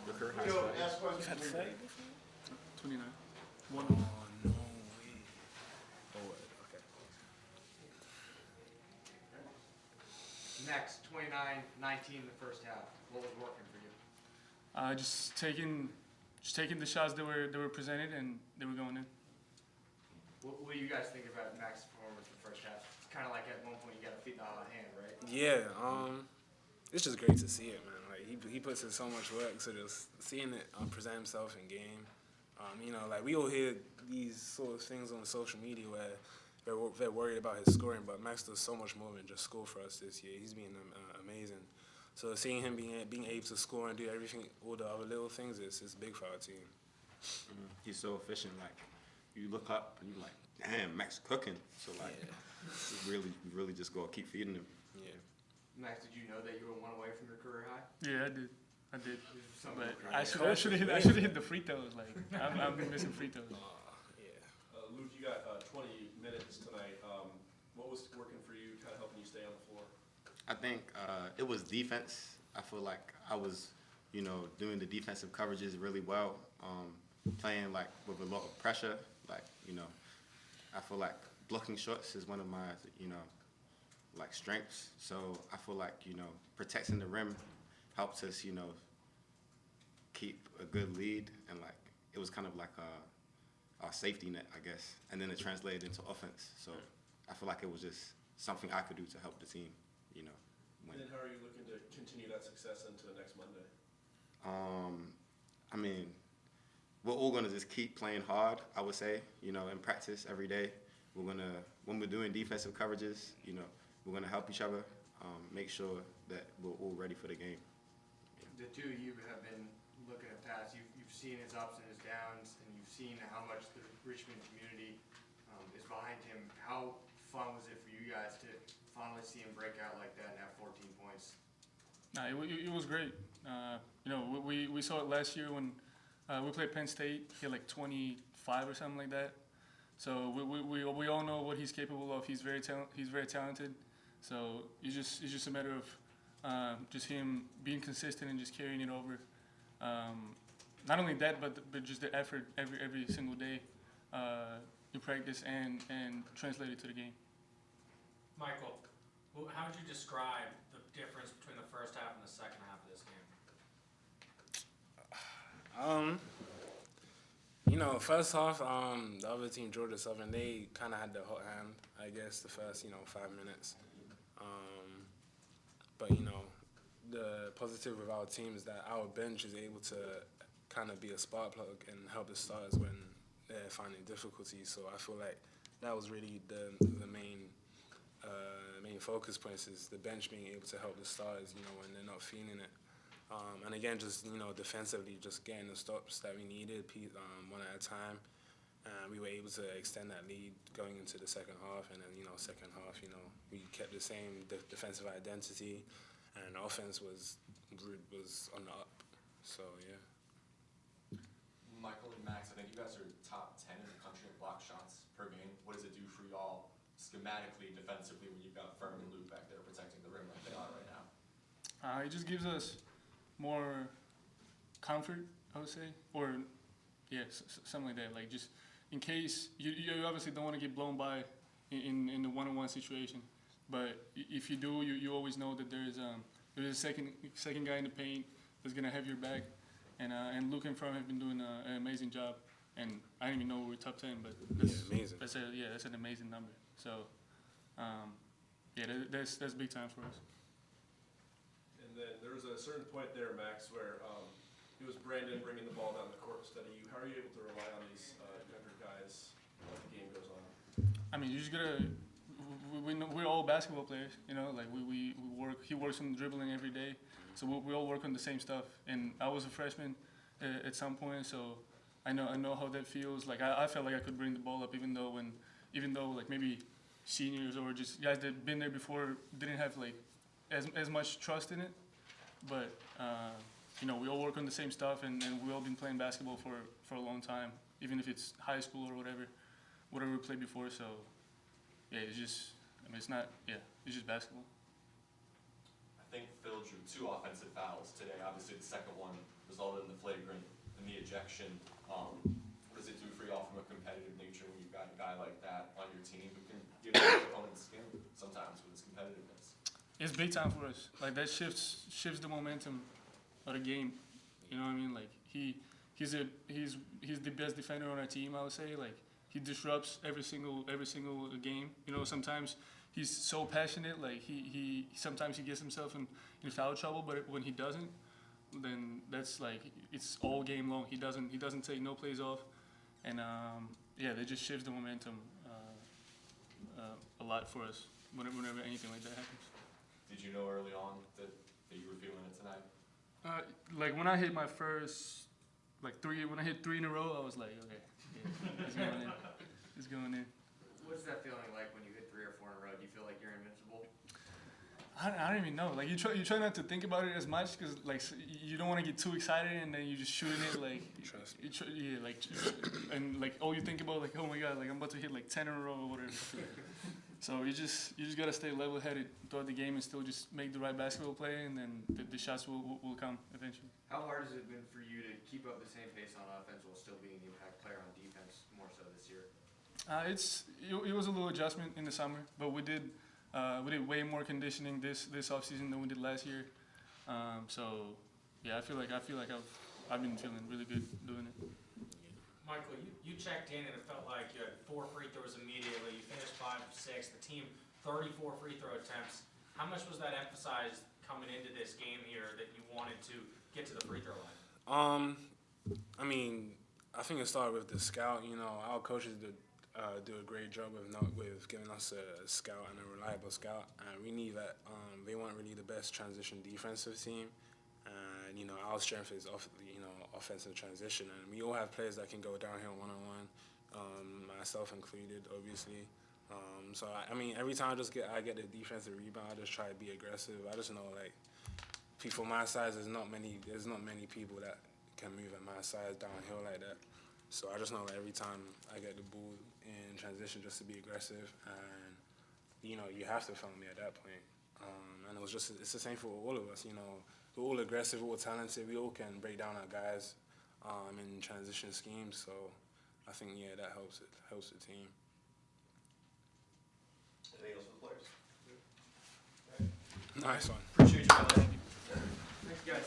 Your career high Yo, score. ask questions. Cut please. fade? 29. One. Oh, no way. Oh, wait, okay. Next, 29-19 the first half. What was working for you? Just taking the shots that were presented and they were going in. What do you guys think about Max's performance in the first half? It's kind of like at one point you got a feet out of hand, right? Yeah, it's just great to see it, man. Like he puts in so much work, so just seeing it present himself in game. Like we all hear these sort of things on social media where they're worried about his scoring, but Max does so much more than just score for us this year. He's been amazing. So seeing him being able to score and do everything, all the other little things, is big for our team. He's so efficient. Like you look up and you're like, damn, Max cooking. So like, you really just go keep feeding him. Yeah. Max, did you know that you were one away from your career high? Yeah, I did. Something But I should have hit the free throws. Like I've been missing free throws. Yeah. Luke, you got 20 minutes tonight. What was working for you, kind of helping you stay on the floor? I think it was defense. I feel like I was, doing the defensive coverages really well, playing like with a lot of pressure. Like, I feel like blocking shots is one of my, like strengths. So I feel like, protecting the rim helps us, keep a good lead, and like it was kind of like our safety net, I guess. And then it translated into offense. So I feel like it was just something I could do to help the team. Win. And then how are you looking to continue that success into next Monday? I mean, we're all gonna just keep playing hard, I would say, in practice every day. When we're doing defensive coverages, we're gonna help each other, make sure that we're all ready for the game. The two of you have been looking at past. You've seen his ups and his downs, and you've seen how much the Richmond community is behind him. How fun was it for you guys to finally see him break out like that and have 14 points? Nah, it was great. We saw it last year when we played Penn State. He had like 25 or something like that. So we all know what he's capable of. He's very talented. So it's just a matter of just him being consistent and just carrying it over. Not only that, but just the effort every single day you practice and translate it to the game. Michael, how would you describe the difference between the first half and the second half of this game? First half, the other team, Georgia Southern, they kind of had the hot hand, I guess, the first, 5 minutes. But the positive with our team is that our bench is able to kind of be a spark plug and help the stars when they're finding difficulties. So I feel like that was really the main focus points, is the bench being able to help the stars, when they're not feeling it. And again, just, defensively, just getting the stops that we needed, one at a time. And we were able to extend that lead going into the second half. And then, second half, we kept the same defensive identity, and offense was on the up. So, yeah. Michael and Max, I think you guys are top 10 in the country in block shots per game. What does it do for y'all schematically, defensively, when you've got Furman and Luke back there protecting the rim like they are right now? It just gives us more comfort, I would say, or something like that. Like just in case you obviously don't want to get blown by in the one-on-one situation, but if you do, you always know that there's a second guy in the paint that's gonna have your back, and Luke and Furman have been doing an amazing job. And I didn't even know we were top 10, but amazing. That's an amazing number. So, that's big time for us. And then there was a certain point there, Max, where it was Brandon bringing the ball down the court instead of you. How are you able to rely on these younger guys as the game goes on? I mean, you just gotta. We're all basketball players, Like we work. He works on dribbling every day, so we all work on the same stuff. And I was a freshman at some point, so I know how that feels. Like I felt like I could bring the ball up, even though like maybe seniors or just guys that been there before didn't have like as much trust in it. But we all work on the same stuff, and we all been playing basketball for a long time, even if it's high school or whatever we played before. So it's just it's just basketball. I think Phil drew 2 offensive fouls today. Obviously, the second one resulted in the flagrant and the ejection. What does it do for y'all from a competitive nature when you've got a guy like that on your team who can give the opponent's skin sometimes with his competitiveness? It's big time for us. Like that shifts the momentum of the game. You know what I mean? Like he's the best defender on our team. I would say like he disrupts every single game. You know, sometimes he's so passionate. Like he sometimes he gets himself in foul trouble, but when he doesn't, then that's like it's all game long. He doesn't take no plays off, and yeah, that just shifts the momentum a lot for us whenever anything like that happens. Did you know early on that you were feeling it tonight? Like when I hit my first when I hit 3 in a row, I was like, okay, yeah, it's going in. It's going in. What's that feeling like when you hit 3 or 4 in a row? Do you feel like you're invincible? I don't even know. Like you try not to think about it as much because like you don't want to get too excited and then you just shooting it like Trust and like all you think about like, oh my god, like I'm about to hit like 10 in a row or whatever. So you just gotta stay level-headed throughout the game and still just make the right basketball play, and then the shots will come eventually. How hard has it been for you to keep up the same pace on offense while still being the impact player on defense more so this year? It was a little adjustment in the summer, but we did way more conditioning this offseason than we did last year. So yeah, I feel like I've been feeling really good doing it. Michael, you checked in and it felt like you had 4 free throws immediately. You finished 5 of 6. The team 34 free throw attempts. How much was that emphasized coming into this game here that you wanted to get to the free throw line? I mean, I think it started with the scout. You know, our coaches do a great job with giving us a scout and a reliable scout, and we need that. They weren't really the best transition defensive team, and you know our strength is offensive transition, and we all have players that can go downhill one-on-one, myself included, obviously. So I mean, every time I get the defensive rebound, I just try to be aggressive. I just know like people my size, there's not many people that can move at my size downhill like that. So I just know that every time I get the ball in transition, just to be aggressive, and you know you have to foul me at that point. And it's the same for all of us. You know, we're all aggressive, we're all talented. We all can break down our guys in transition schemes. So I think that helps the team. Anything else for the players? Nice one. Appreciate you, guys. Thank you guys.